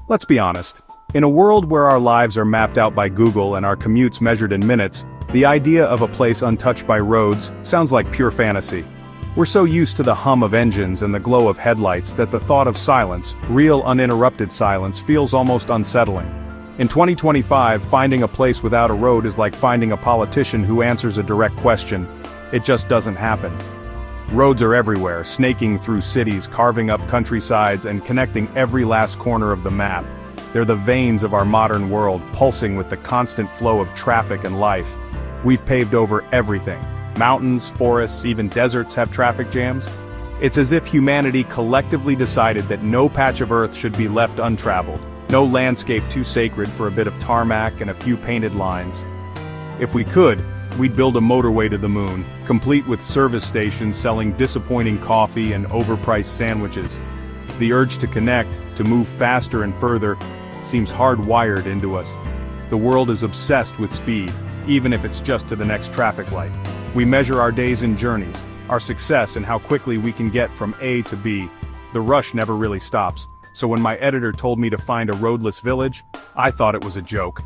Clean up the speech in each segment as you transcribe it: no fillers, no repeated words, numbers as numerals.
Let's be honest. In a world where our lives are mapped out by Google and our commutes measured in minutes, the idea of a place untouched by roads sounds like pure fantasy. We're so used to the hum of engines and the glow of headlights that the thought of silence, real uninterrupted silence, feels almost unsettling. In 2025, finding a place without a road is like finding a politician who answers a direct question. It just doesn't happen. Roads are everywhere, snaking through cities, carving up countrysides, and connecting every last corner of the map. They're the veins of our modern world, pulsing with the constant flow of traffic and life. We've paved over everything. Mountains, forests, even deserts have traffic jams. It's as if humanity collectively decided that no patch of earth should be left untraveled, no landscape too sacred for a bit of tarmac and a few painted lines. If we could, we'd build a motorway to the moon, complete with service stations selling disappointing coffee and overpriced sandwiches. The urge to connect, to move faster and further, seems hardwired into us. The world is obsessed with speed, even if it's just to the next traffic light. We measure our days in journeys, our success and how quickly we can get from A to B. The rush never really stops, so when my editor told me to find a roadless village, I thought it was a joke.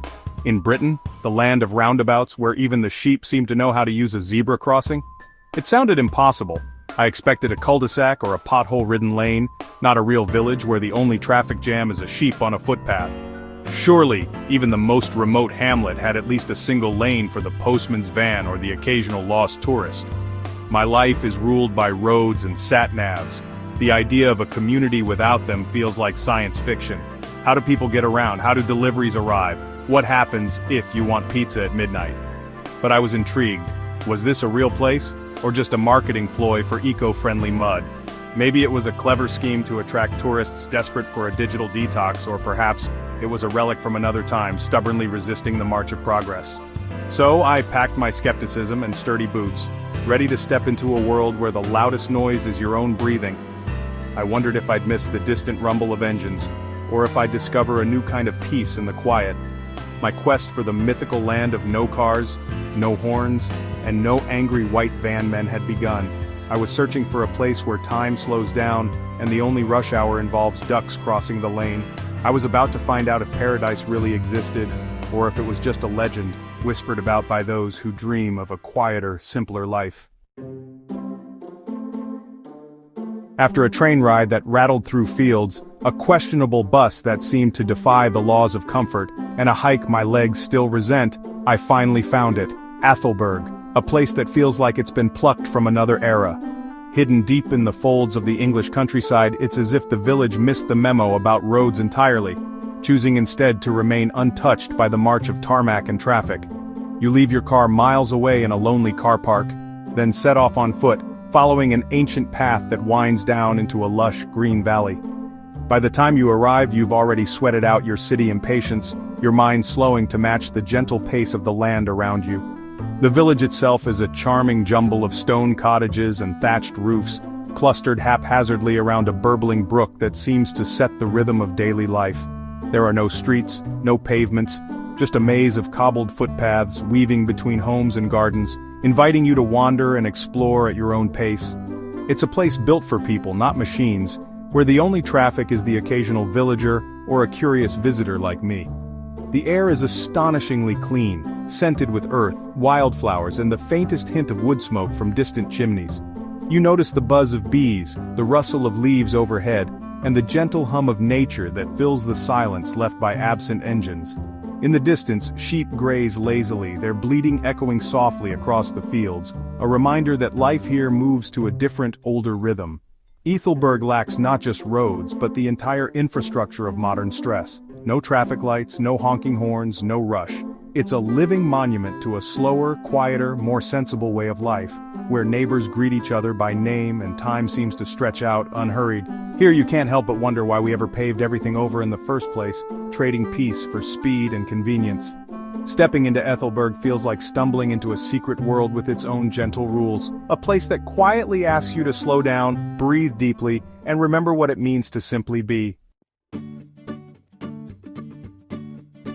In Britain, the land of roundabouts where even the sheep seem to know how to use a zebra crossing? It sounded impossible. I expected a cul-de-sac or a pothole-ridden lane, not a real village where the only traffic jam is a sheep on a footpath. Surely, even the most remote hamlet had at least a single lane for the postman's van or the occasional lost tourist. My life is ruled by roads and sat-navs. The idea of a community without them feels like science fiction. How do people get around? How do deliveries arrive? What happens if you want pizza at midnight? But I was intrigued. Was this a real place? Or just a marketing ploy for eco-friendly mud? Maybe it was a clever scheme to attract tourists desperate for a digital detox, or perhaps it was a relic from another time, stubbornly resisting the march of progress. So I packed my skepticism and sturdy boots, ready to step into a world where the loudest noise is your own breathing. I wondered if I'd miss the distant rumble of engines, or if I'd discover a new kind of peace in the quiet. My quest for the mythical land of no cars, no horns, and no angry white van men had begun. I was searching for a place where time slows down, and the only rush hour involves ducks crossing the lane. I was about to find out if paradise really existed, or if it was just a legend, whispered about by those who dream of a quieter, simpler life. After a train ride that rattled through fields, a questionable bus that seemed to defy the laws of comfort, and a hike my legs still resent, I finally found it, Athelberg, a place that feels like it's been plucked from another era. Hidden deep in the folds of the English countryside, it's as if the village missed the memo about roads entirely, choosing instead to remain untouched by the march of tarmac and traffic. You leave your car miles away in a lonely car park, then set off on foot, following an ancient path that winds down into a lush green valley. By the time you arrive, you've already sweated out your city impatience, your mind slowing to match the gentle pace of the land around you. The village itself is a charming jumble of stone cottages and thatched roofs, clustered haphazardly around a burbling brook that seems to set the rhythm of daily life. There are no streets, no pavements, just a maze of cobbled footpaths weaving between homes and gardens, inviting you to wander and explore at your own pace. It's a place built for people, not machines, where the only traffic is the occasional villager or a curious visitor like me. The air is astonishingly clean, scented with earth, wildflowers, and the faintest hint of wood smoke from distant chimneys. You notice the buzz of bees, the rustle of leaves overhead, and the gentle hum of nature that fills the silence left by absent engines. In the distance, sheep graze lazily, their bleating echoing softly across the fields, a reminder that life here moves to a different, older rhythm. Ethelberg lacks not just roads, but the entire infrastructure of modern stress. No traffic lights, no honking horns, no rush. It's a living monument to a slower, quieter, more sensible way of life, where neighbors greet each other by name and time seems to stretch out, unhurried. Here you can't help but wonder why we ever paved everything over in the first place, trading peace for speed and convenience. Stepping into Ethelberg feels like stumbling into a secret world with its own gentle rules, a place that quietly asks you to slow down, breathe deeply, and remember what it means to simply be.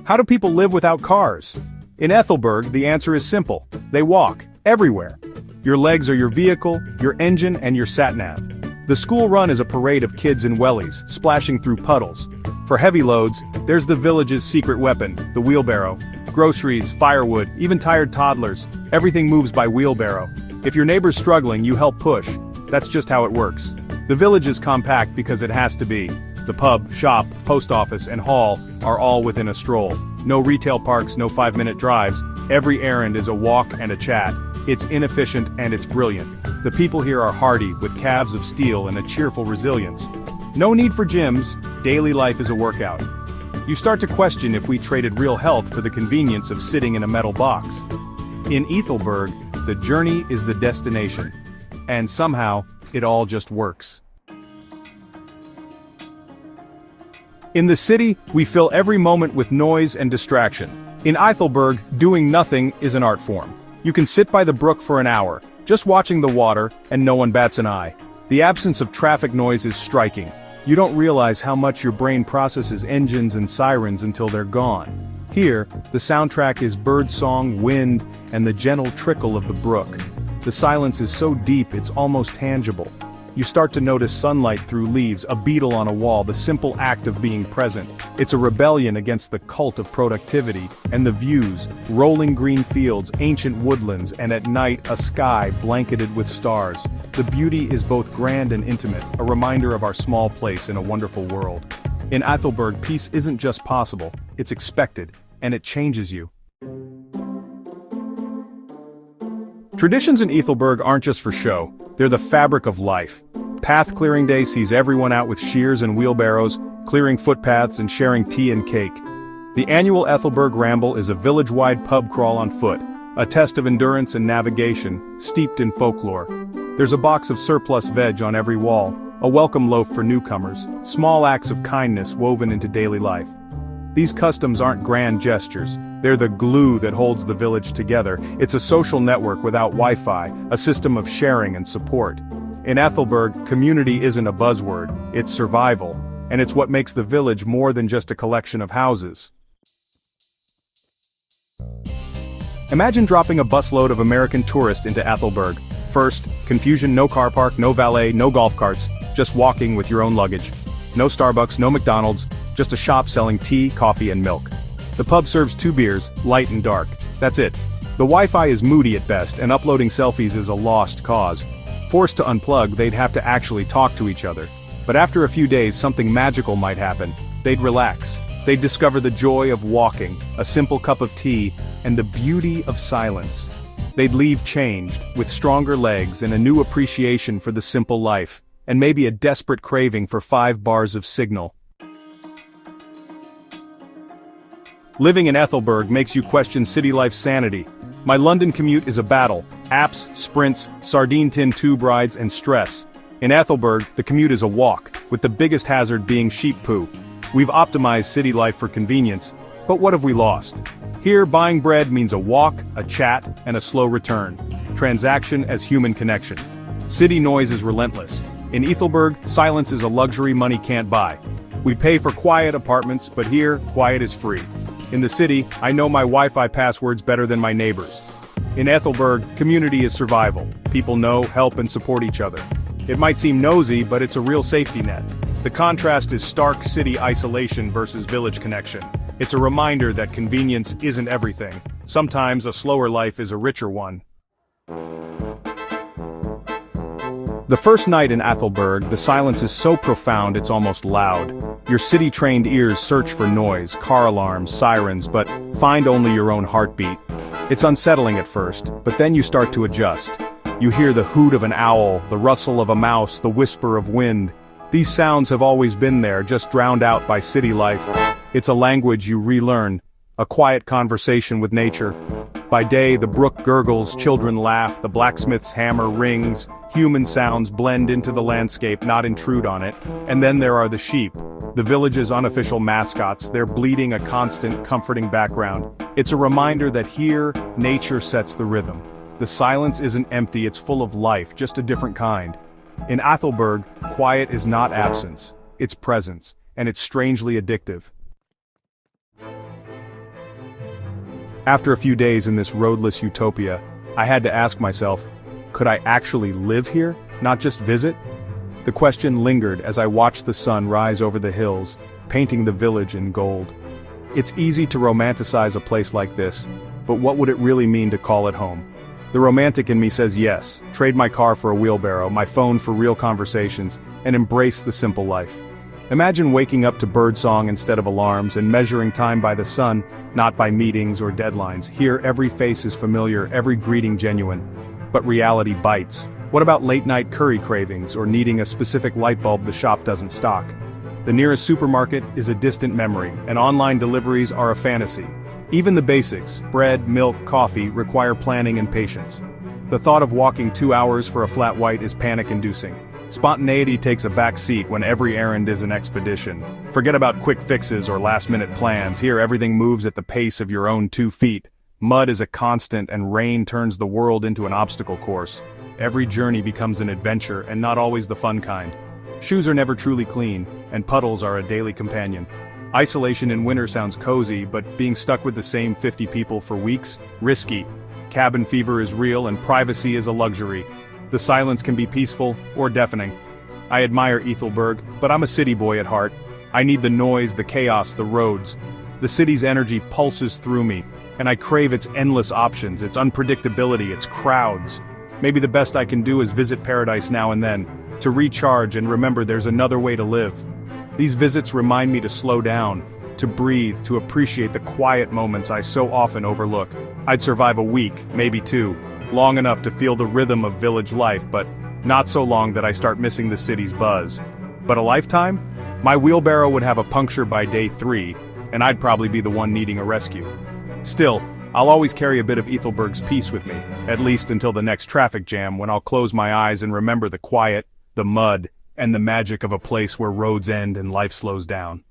How do people live without cars? In Ethelberg, the answer is simple. They walk, everywhere. Your legs are your vehicle, your engine, and your sat-nav. The school run is a parade of kids in wellies, splashing through puddles. For heavy loads, there's the village's secret weapon, the wheelbarrow. Groceries, firewood, even tired toddlers, everything moves by wheelbarrow. If your neighbor's struggling, you help push. That's just how it works. The village is compact because it has to be. The pub, shop, post office, and hall are all within a stroll. No retail parks, no 5-minute drives. Every errand is a walk and a chat. It's inefficient and it's brilliant. The people here are hardy, with calves of steel and a cheerful resilience. No need for gyms, daily life is a workout. You start to question if we traded real health for the convenience of sitting in a metal box. In Ethelberg, the journey is the destination. And somehow, it all just works. In the city, we fill every moment with noise and distraction. In Ethelberg, doing nothing is an art form. You can sit by the brook for an hour, just watching the water, and no one bats an eye. The absence of traffic noise is striking. You don't realize how much your brain processes engines and sirens until they're gone. Here, the soundtrack is birdsong, wind, and the gentle trickle of the brook. The silence is so deep it's almost tangible. You start to notice sunlight through leaves, a beetle on a wall, the simple act of being present. It's a rebellion against the cult of productivity, and the views, rolling green fields, ancient woodlands, and at night a sky blanketed with stars. The beauty is both grand and intimate, a reminder of our small place in a wonderful world. In Ethelberg, peace isn't just possible, it's expected, and it changes you. Traditions in Ethelberg aren't just for show, they're the fabric of life. Path clearing day sees everyone out with shears and wheelbarrows, clearing footpaths and sharing tea and cake. The annual Ethelberg Ramble is a village-wide pub crawl on foot, a test of endurance and navigation, steeped in folklore. There's a box of surplus veg on every wall, a welcome loaf for newcomers, small acts of kindness woven into daily life. These customs aren't grand gestures, they're the glue that holds the village together. It's a social network without Wi-Fi, a system of sharing and support. In Ethelberg, community isn't a buzzword, it's survival, and it's what makes the village more than just a collection of houses. Imagine dropping a busload of American tourists into Ethelberg. First, confusion, no car park, no valet, no golf carts, just walking with your own luggage. No Starbucks, no McDonald's, just a shop selling tea, coffee, and milk. The pub serves 2 beers, light and dark. That's it. The Wi-Fi is moody at best, and uploading selfies is a lost cause. Forced to unplug, they'd have to actually talk to each other. But after a few days, something magical might happen. They'd relax. They'd discover the joy of walking, a simple cup of tea, and the beauty of silence. They'd leave changed, with stronger legs and a new appreciation for the simple life, and maybe a desperate craving for 5 bars of signal. Living in Ethelberg makes you question city life's sanity. My London commute is a battle. Apps, sprints, sardine tin tube rides, and stress. In Ethelberg, the commute is a walk, with the biggest hazard being sheep poo. We've optimized city life for convenience, but what have we lost? Here, buying bread means a walk, a chat, and a slow return. Transaction as human connection. City noise is relentless. In Ethelberg, silence is a luxury money can't buy. We pay for quiet apartments, but here, quiet is free. In the city, I know my Wi-Fi passwords better than my neighbors. In Ethelberg, community is survival. People know, help, and support each other. It might seem nosy, but it's a real safety net. The contrast is stark city isolation versus village connection. It's a reminder that convenience isn't everything. Sometimes a slower life is a richer one. The first night in Ethelberg, the silence is so profound it's almost loud. Your city-trained ears search for noise, car alarms, sirens, but find only your own heartbeat. It's unsettling at first, but then you start to adjust. You hear the hoot of an owl, the rustle of a mouse, the whisper of wind. These sounds have always been there, just drowned out by city life. It's a language you relearn, a quiet conversation with nature. By day, the brook gurgles, children laugh, the blacksmith's hammer rings, human sounds blend into the landscape, not intrude on it. And then there are the sheep, the village's unofficial mascots, their bleating a constant, comforting background. It's a reminder that here, nature sets the rhythm. The silence isn't empty, it's full of life, just a different kind. In Ethelberg, quiet is not absence, it's presence, and it's strangely addictive. After a few days in this roadless utopia, I had to ask myself, could I actually live here, not just visit? The question lingered as I watched the sun rise over the hills, painting the village in gold. It's easy to romanticize a place like this, but what would it really mean to call it home? The romantic in me says yes, trade my car for a wheelbarrow, my phone for real conversations, and embrace the simple life. Imagine waking up to birdsong instead of alarms and measuring time by the sun, not by meetings or deadlines. Here every face is familiar, every greeting genuine. But reality bites. What about late-night curry cravings or needing a specific light bulb the shop doesn't stock? The nearest supermarket is a distant memory, and online deliveries are a fantasy. Even the basics, bread, milk, coffee, require planning and patience. The thought of walking 2 hours for a flat white is panic-inducing. Spontaneity takes a back seat when every errand is an expedition. Forget about quick fixes or last-minute plans. Here everything moves at the pace of your own 2 feet. Mud is a constant and rain turns the world into an obstacle course. Every journey becomes an adventure and not always the fun kind. Shoes are never truly clean, and puddles are a daily companion. Isolation in winter sounds cozy, but being stuck with the same 50 people for weeks? Risky. Cabin fever is real and privacy is a luxury. The silence can be peaceful or deafening. I admire Ethelberg, but I'm a city boy at heart. I need the noise, the chaos, the roads. The city's energy pulses through me, and I crave its endless options, its unpredictability, its crowds. Maybe the best I can do is visit paradise now and then, to recharge and remember there's another way to live. These visits remind me to slow down, to breathe, to appreciate the quiet moments I so often overlook. I'd survive a week, maybe 2. Long enough to feel the rhythm of village life, but not so long that I start missing the city's buzz. But a lifetime? My wheelbarrow would have a puncture by day 3, and I'd probably be the one needing a rescue. Still, I'll always carry a bit of Ethelberg's peace with me, at least until the next traffic jam when I'll close my eyes and remember the quiet, the mud, and the magic of a place where roads end and life slows down.